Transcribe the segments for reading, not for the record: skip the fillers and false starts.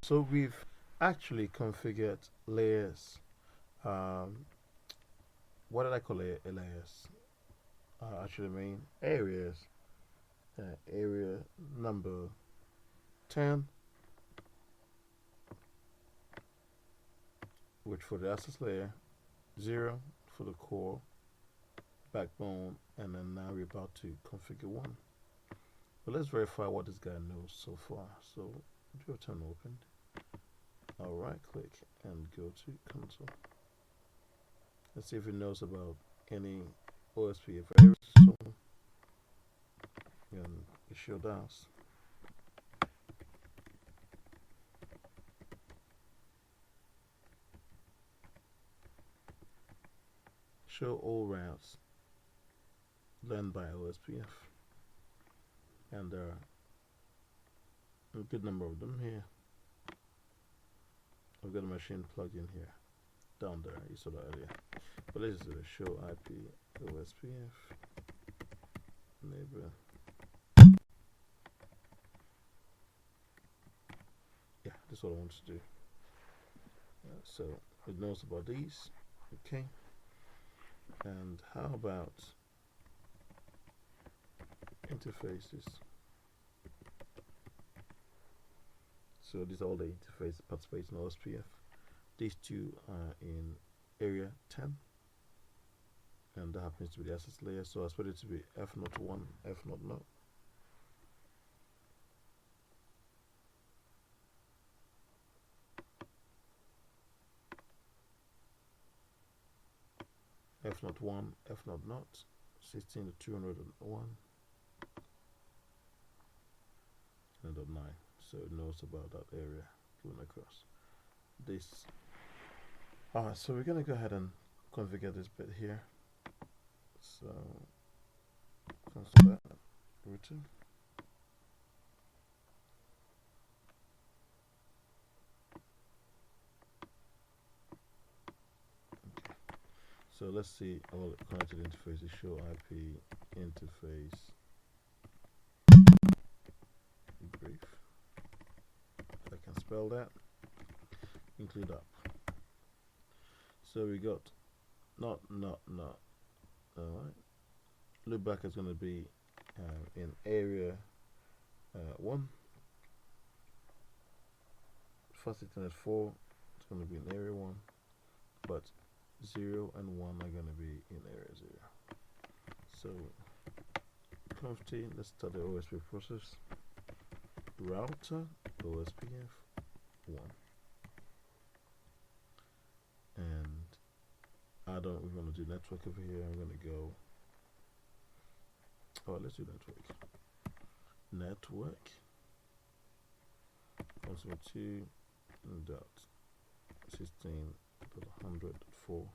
So we've actually configured layers. Um, what did I call it? Layers? Actually, I mean areas. Area number 10, which for the access layer, 0 for the core backbone, and then now we're about to configure 1. But let's verify what this guy knows so far. So, your turn opened. I'll right click and go to console. Let's see if it knows about any OSPF errors. So, and it sure does. Show all routes learned by OSPF, and there are a good number of them here. I've got a machine plugged in here, down there, you saw that earlier. But let's show IP OSPF neighbor. Yeah, that's what I want to do. So it knows about these, okay. And how about interfaces? So these are all the interfaces participating in OSPF. These two are in area 10, and that happens to be the access layer. So I expect it to be F01, F00. F01, F00, 16 to 201, and 9. So it knows about that area going across. This. Alright, so we're gonna go ahead and configure this bit here. So console that router. So let's see all the connected interfaces. Show IP interface brief. If I can spell that, include up. So we got not. Alright. Loopback is going to be in area 1. First Ethernet 4, it's going to be in area 1, but 0 and 1 are going to be in area 0. So conft, let's start the OSPF process. Router OSPF 1, and we're going to do network over here. I'm going to go, let's do network 172 dot 16 100.4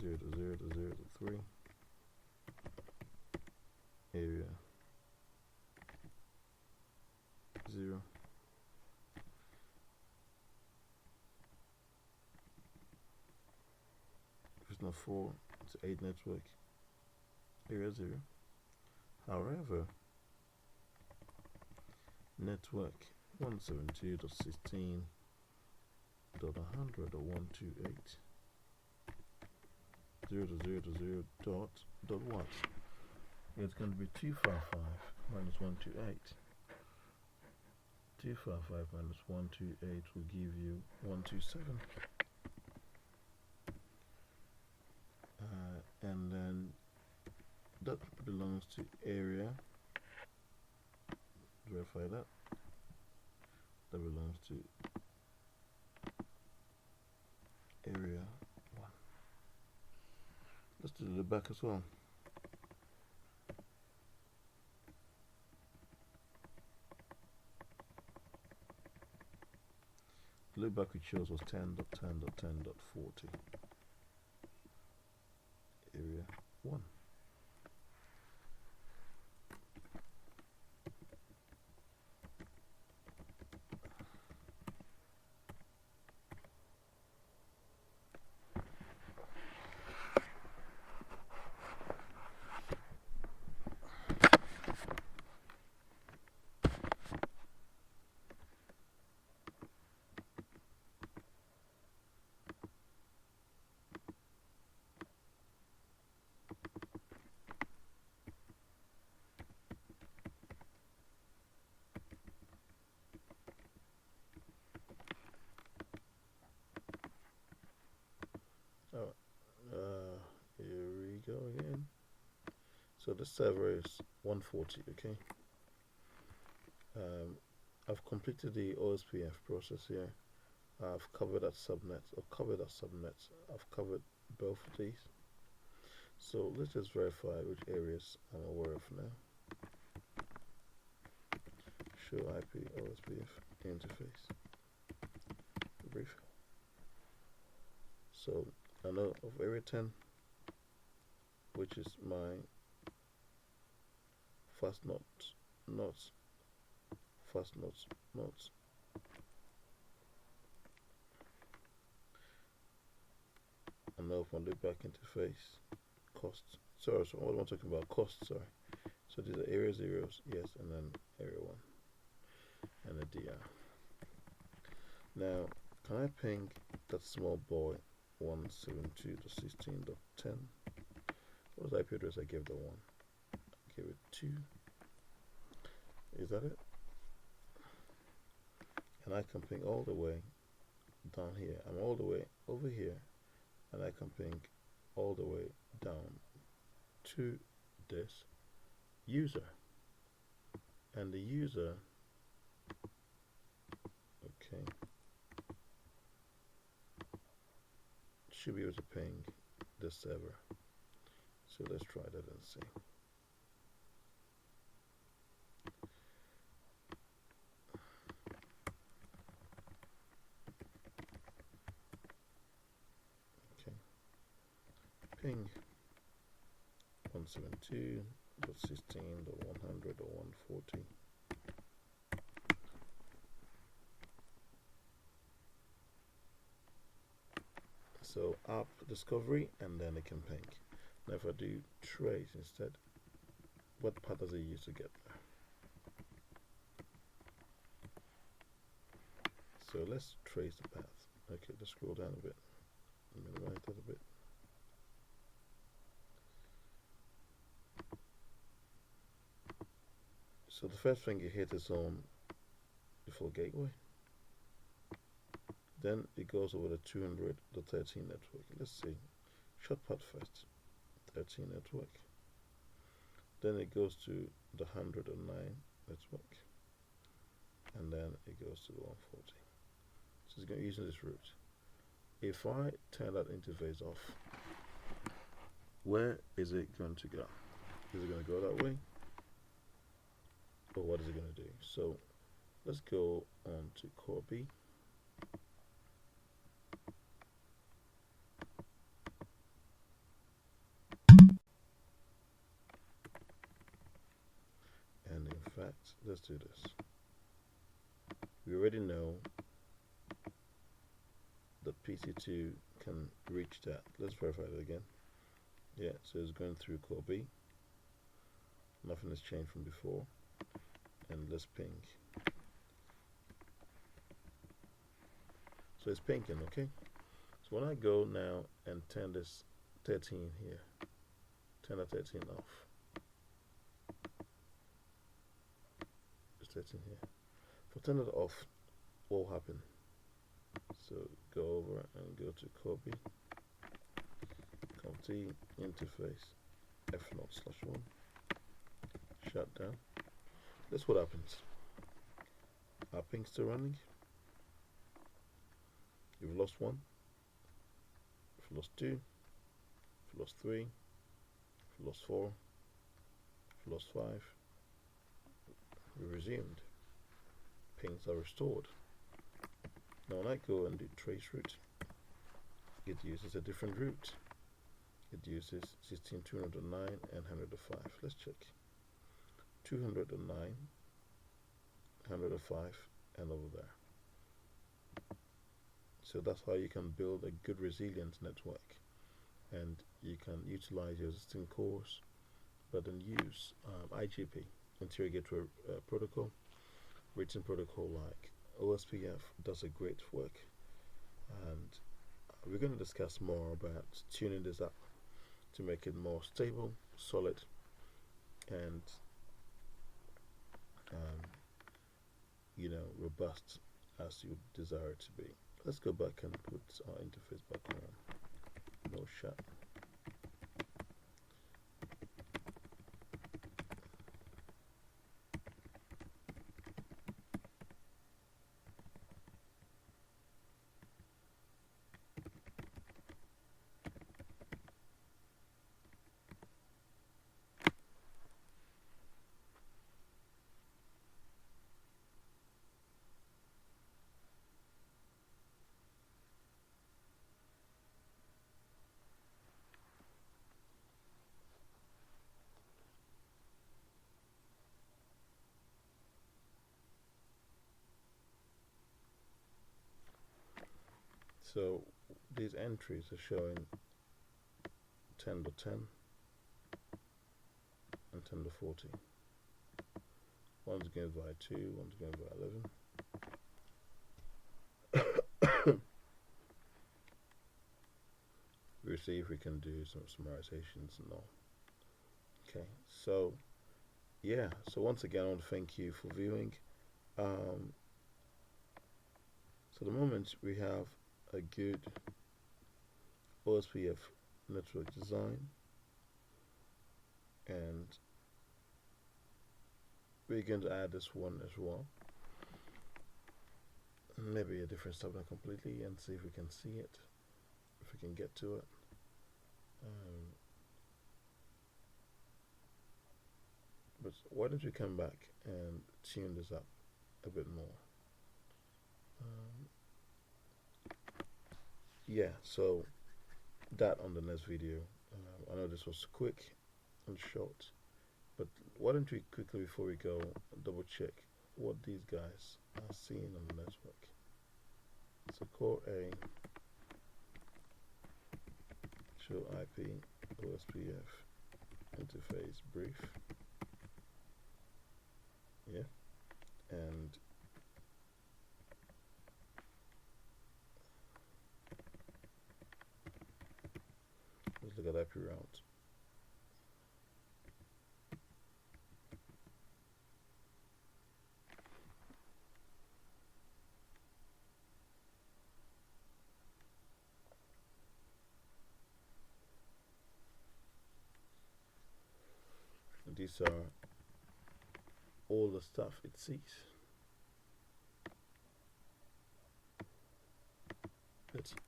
0 to 0 to 0 to 3 area 0. If it's not 4, it's 8 network area 0. However, network 172.16.100 or 128 0 to 0 to 0 dot what? It's going to be 255 minus 128. 255 minus 128 will give you 127. And then that belongs to area. Verify that. That belongs to area 1. Let's do the back as well. The loopback we chose was 10.10.10.40. Area 1. So the server is 140. Okay. I've completed the OSPF process here. I've covered that subnet. I've covered both of these. So let's just verify which areas I'm aware of now. Show IP OSPF interface. Brief. So I know of area 10, which is my fast nodes. I know of my loopback interface. Costs. Sorry, so what am I talking about? Costs, sorry. So these are area zeros, yes, and then area 1 and a DR. Now, can I ping that small boy 172.16.10? What was the IP address I gave the 1? I gave it 2. Is that it? And I can ping all the way down here. I'm all the way over here, and I can ping all the way down to this user. And the user, okay, should be able to ping this server. So let's try that and see. Okay, ping 172.16.100 or 140. So app discovery, and then it can ping. Now if I do trace instead, what path does it use to get there? So let's trace the path. Okay, let's scroll down a bit, minimize that a bit. So the first thing you hit is on the full gateway. Then it goes over the 200.13 network. Let's see. Short path first. 13 network. Then it goes to the 109 network. And then it goes to the 140. So it's going to use this route. If I turn that interface off, where is it going to go? Is it going to go that way? Or what is it going to do? So let's go on to core B. And in fact, let's do this. We already know that PC2 can reach that. Let's verify that again. Yeah, so it's going through core B. Nothing has changed from before. And let's ping. So it's pinging, okay? So when I go now and turn this 13 here, turn that 13 off. It's 13 here. If I turn it off, what will happen? So go over and go to copy, Control T, interface, F0/1, shut down. That's what happens. Our ping's still running. You've lost 1, you've lost 2, you've lost 3, you've lost 4, you've lost 5. We resumed. Pings are restored. Now when I go and do trace route, it uses a different route. It uses 16.209 and 105. Let's check. 209, 105, and over there. So that's how you can build a good resilient network, and you can utilize your existing cores, but then use IGP, Interior Gateway Protocol, written protocol like OSPF does a great work, and we're going to discuss more about tuning this up to make it more stable, solid, and robust as you desire it to be. Let's go back and put our interface back on. No shut. So these entries are showing 10.10 and 10.40. One's given by 2, one's given by 11. We'll see if we can do some summarizations and all. Okay, so yeah, so once again I want to thank you for viewing. So the moment we have a good OSPF network design, and we're going to add this one as well, maybe a different subnet completely, and see if we can see it, if we can get to it. But why don't we come back and tune this up a bit more? Yeah, so that on the next video. I know this was quick and short, but why don't we quickly, before we go, double check what these guys are seeing on the network. So core A, show IP, OSPF, interface brief, yeah, and let's look at IP route. These are all the stuff it sees.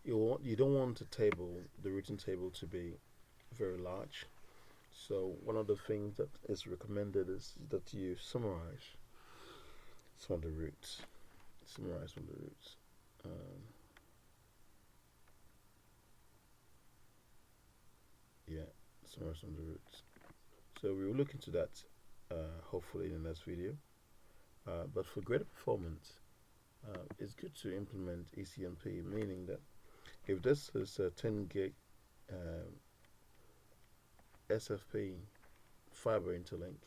You don't want the written table to be very large. So one of the things that is recommended is that you summarize some of the roots. Summarize some of the roots. Yeah, summarize some of the roots. So we will look into that hopefully in the next video. But for greater performance, it's good to implement ECMP, meaning that if this is a 10 gig SFP fiber interlink,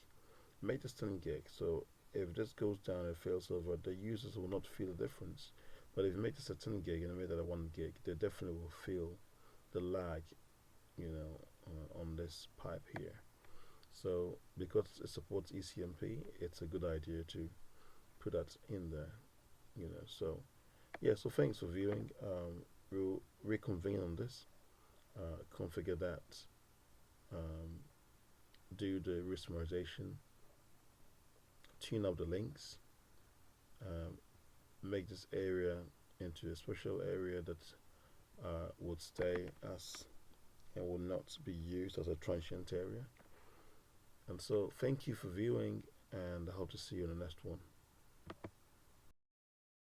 make this 10 gig. So if this goes down and fails over, the users will not feel the difference. But if you make this a 10 gig and you make that a 1 gig, they definitely will feel the lag, on this pipe here. So because it supports ECMP, it's a good idea to put that in there, So yeah, so thanks for viewing. We'll reconvene on this, configure that, do the re-summarization, tune up the links, make this area into a special area that would stay as and will not be used as a transient area. And so thank you for viewing, and I hope to see you in the next one.